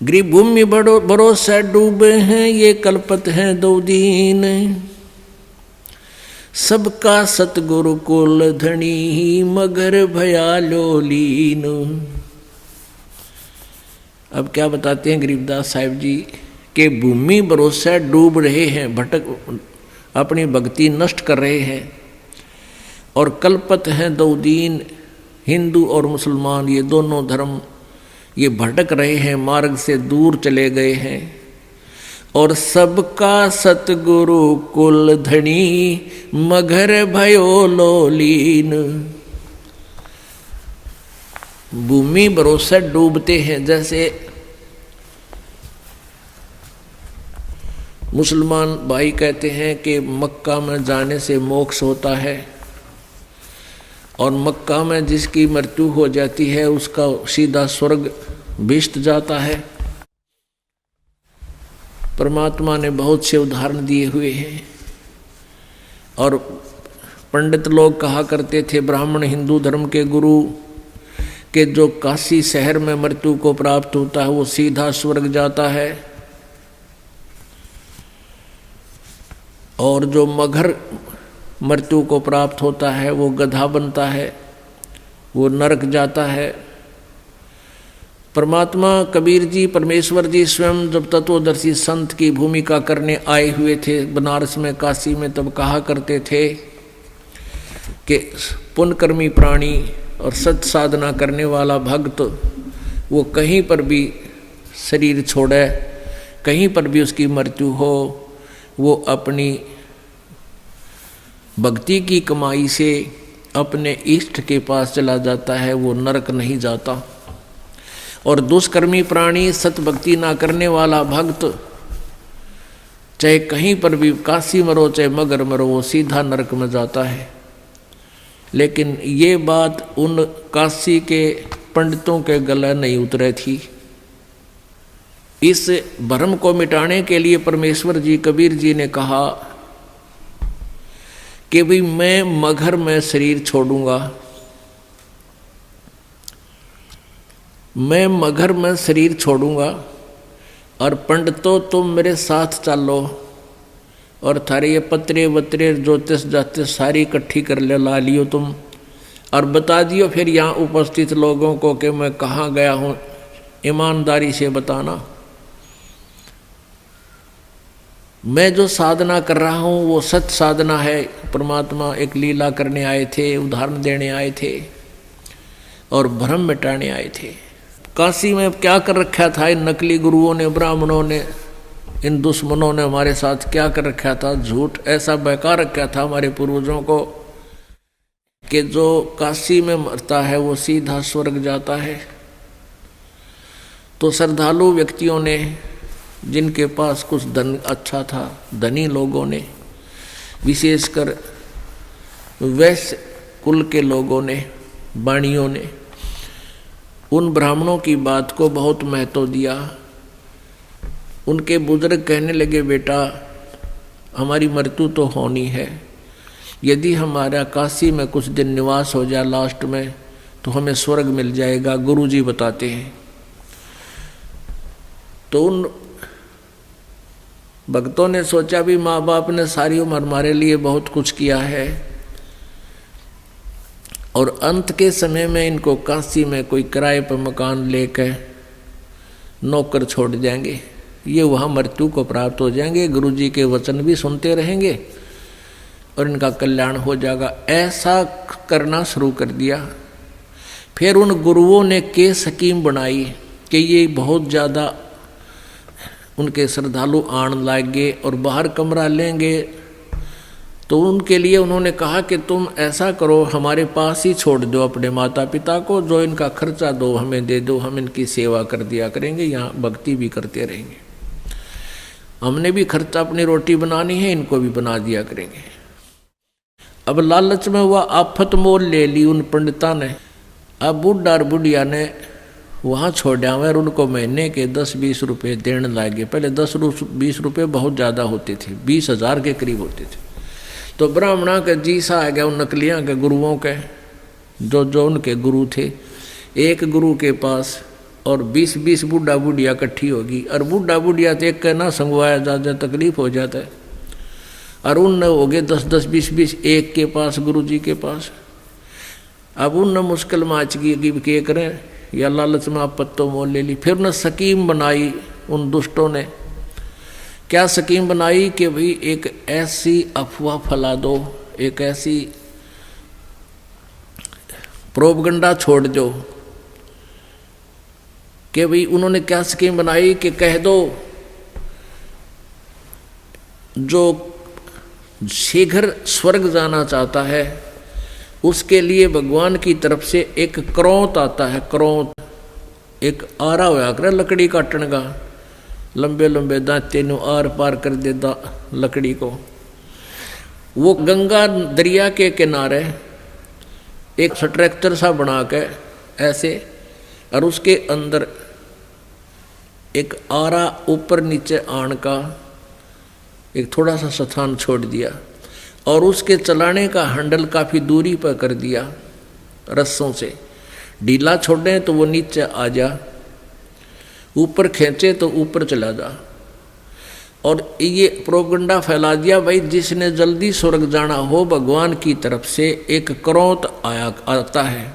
गरीब भूमि बड़ो भरोसा डूबे हैं, ये कल्पत हैं दो दीन। सबका सतगुरु कुल धनी, मगर भया लोलीन। अब क्या बताते हैं गरीबदास साहिब जी के भूमि भरोसा डूब रहे हैं, भटक अपनी भक्ति नष्ट कर रहे हैं, और कल्पत हैं दो दीन, हिंदू और मुसलमान ये दोनों धर्म ये भटक रहे हैं, मार्ग से दूर चले गए हैं। और सबका सतगुरु कुल धनी, मगर भयो लोलीन। भूमि भरोसा डूबते हैं, जैसे मुसलमान भाई कहते हैं कि मक्का में जाने से मोक्ष होता है, और मक्का में जिसकी मृत्यु हो जाती है उसका सीधा स्वर्ग भिष्ट जाता है। परमात्मा ने बहुत से उदाहरण दिए हुए हैं, और पंडित लोग कहा करते थे, ब्राह्मण हिंदू धर्म के गुरु, कि जो काशी शहर में मृत्यु को प्राप्त होता है वो सीधा स्वर्ग जाता है, और जो मगर मृत्यु को प्राप्त होता है वो गधा बनता है, वो नरक जाता है। परमात्मा कबीर जी, परमेश्वर जी स्वयं जब तत्वदर्शी संत की भूमिका करने आए हुए थे बनारस में, काशी में, तब कहा करते थे कि पुण्यकर्मी प्राणी और सत साधना करने वाला भक्त वो कहीं पर भी शरीर छोड़े, कहीं पर भी उसकी मृत्यु हो, वो अपनी भक्ति की कमाई से अपने इष्ट के पास चला जाता है, वो नरक नहीं जाता। और दुष्कर्मी प्राणी, सत भक्ति ना करने वाला भक्त, चाहे कहीं पर भी काशी मरो चाहे मगर मरो, वो सीधा नरक में जाता है। लेकिन ये बात उन काशी के पंडितों के गले नहीं उतरे थी। इस भ्रम को मिटाने के लिए परमेश्वर जी, कबीर जी ने कहा कि भाई मैं मगर में शरीर छोड़ूंगा, मैं मगर में शरीर छोड़ूंगा, और पंडितों तुम मेरे साथ चलो, और थारे ये पत्रे वत्रे ज्योतिष जातिष सारी इकट्ठी कर ला लियो तुम, और बता दियो फिर यहाँ उपस्थित लोगों को कि मैं कहाँ गया हूँ, ईमानदारी से बताना। मैं जो साधना कर रहा हूँ वो सत साधना है। परमात्मा एक लीला करने आए थे, उदाहरण देने आए थे, और भ्रम मिटाने आए थे। काशी में क्या कर रखा था इन नकली गुरुओं ने, ब्राह्मणों ने, इन दुश्मनों ने हमारे साथ क्या कर रखा था? झूठ ऐसा बहका रखा था हमारे पूर्वजों को कि जो काशी में मरता है वो सीधा स्वर्ग जाता है। तो श्रद्धालु व्यक्तियों ने, जिनके पास कुछ धन अच्छा था, धनी लोगों ने, विशेषकर वैश्य कुल के लोगों ने, वाणियों ने, उन ब्राह्मणों की बात को बहुत महत्व दिया। उनके बुजुर्ग कहने लगे, बेटा हमारी मृत्यु तो होनी है, यदि हमारा काशी में कुछ दिन निवास हो जाए लास्ट में तो हमें स्वर्ग मिल जाएगा, गुरुजी बताते हैं। तो उन भक्तों ने सोचा भी माँ बाप ने सारी उम्र हमारे लिए बहुत कुछ किया है, और अंत के समय में इनको काशी में कोई किराए पर मकान लेकर नौकर छोड़ जाएंगे, ये वहाँ मृत्यु को प्राप्त हो जाएंगे, गुरुजी के वचन भी सुनते रहेंगे और इनका कल्याण हो जाएगा। ऐसा करना शुरू कर दिया। फिर उन गुरुओं ने केस स्कीम बनाई कि ये बहुत ज़्यादा उनके श्रद्धालु आने लागे और बाहर कमरा लेंगे, तो उनके लिए उन्होंने कहा कि तुम ऐसा करो, हमारे पास ही छोड़ दो अपने माता पिता को, जो इनका खर्चा दो हमें दे दो, हम इनकी सेवा कर दिया करेंगे, यहाँ भक्ति भी करते रहेंगे, हमने भी खर्चा अपनी रोटी बनानी है, इनको भी बना दिया करेंगे। अब लालच में वह आफत मोल ले ली उन पंडिता ने। अब बुढ़ा और बुढ़िया ने वहाँ छोड़ा और उनको महीने के 10-20 रुपये देने लगे। पहले 10-20 रुपये बहुत ज़्यादा होते थे, 20,000 के करीब होते थे। तो ब्राह्मणा के जी सा आ गया उन नकलियाँ के गुरुओं के, जो उनके गुरु थे। एक गुरु के पास और 20-20 बूढ़ा बूढ़िया इकट्ठी होगी, और बूढ़ा बूढ़िया तो एक ना संगवाया ज़्यादा तकलीफ हो जाता है, और उनने हो गए 10-10 20-20 एक के पास, गुरु जी के पास। अब उनने मुश्किल माच की कि क्या करें, या लालच में आप पत्तों मोल ले ली। फिर उन्हें स्कीम बनाई उन दुष्टों ने। क्या स्कीम बनाई कि भाई एक ऐसी अफवाह फैला दो, एक ऐसी प्रोपगंडा छोड़ दो कि भाई, उन्होंने क्या स्कीम बनाई कि कह दो जो शीघ्र स्वर्ग जाना चाहता है उसके लिए भगवान की तरफ से एक क्रोंत आता है। क्रोंत एक आरा होया करे लकड़ी काटने का, लंबे लंबे दांते नु आर पार कर देता लकड़ी को। वो गंगा दरिया के किनारे एक स्ट्रक्चर सा बना के ऐसे, और उसके अंदर एक आरा ऊपर नीचे आन का एक थोड़ा सा स्थान छोड़ दिया, और उसके चलाने का हैंडल काफ़ी दूरी पर कर दिया रस्सों से। ढीला छोड़े तो वो नीचे आ जा, ऊपर खींचे तो ऊपर चला जा। और ये प्रोपगंडा फैला दिया भाई, जिसने जल्दी स्वर्ग जाना हो भगवान की तरफ से एक क्रोंत आता है,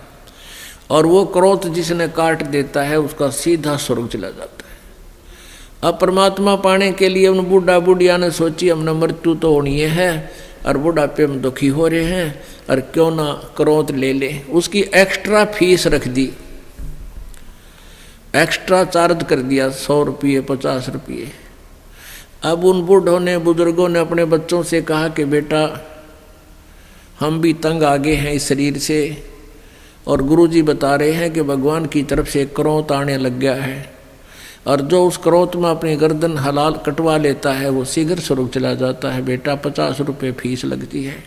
और वो क्रोंत जिसने काट देता है उसका सीधा स्वर्ग चला जाता है। अब परमात्मा पाने के लिए उन बूढ़ा बूढ़िया ने सोची हमने मृत्यु तो होनी है, और बुढ़ापे में दुखी हो रहे हैं, और क्यों ना क्रोंत ले ले। उसकी एक्स्ट्रा फीस रख दी, एक्स्ट्रा चार्ज कर दिया 100 रुपये 50 रुपये। अब उन बूढ़ों ने बुजुर्गों ने अपने बच्चों से कहा कि बेटा हम भी तंग आ गए हैं इस शरीर से, और गुरुजी बता रहे हैं कि भगवान की तरफ से क्रोंत आने लग गया है, और जो उस क्रोंत में अपनी गर्दन हलाल कटवा लेता है वो शीघ्र स्वर्ग चला जाता है। बेटा 50 रुपये फीस लगती है,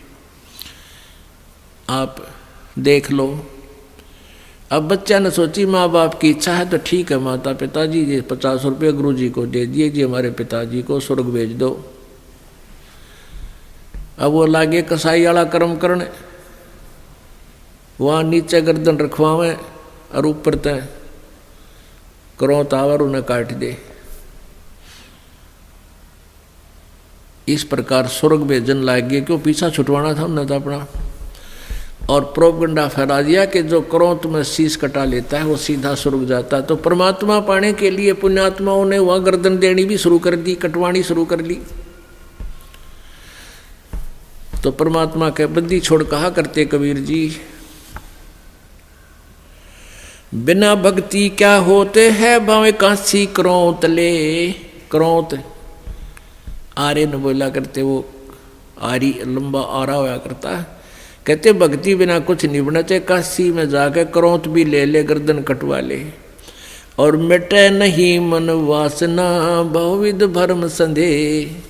आप देख लो। अब बच्चा ने सोची माँ बाप की इच्छा है तो ठीक है माता पिताजी, ये 50 रुपये गुरु जी को दे दिए जी, हमारे पिताजी को स्वर्ग भेज दो। अब वो लागे कसाई वाला कर्म करने, वहाँ नीचे गर्दन रखवावे और ऊपर तय क्रोंत आवर उन्हें काट दे। इस प्रकार स्वर्ग भेजन लाग गए, क्यों पीछा छुटवाना था उन्हें तो अपना। और प्रोपगंडा फैला दिया कि जो क्रोंत में शीश कटा लेता है वो सीधा स्वर्ग जाता है। तो परमात्मा पाने के लिए पुण्यात्माओं ने वह गर्दन देनी भी शुरू कर दी, कटवानी शुरू कर ली। तो परमात्मा के बद्दी छोड़ कहा करते कबीर जी, बिना भक्ति क्या होते हैं भावे कांसी क्रोंत ले। क्रोंत आरे न बोला करते, वो आरी लंबा आरा होया करता है। कहते भक्ति बिना कुछ नहीं बना, चाहे काशी में जाकर क्रोंत भी ले ले, गर्दन कटवा ले, और मिटे नहीं मन वासना बहुविध भरम संदेह।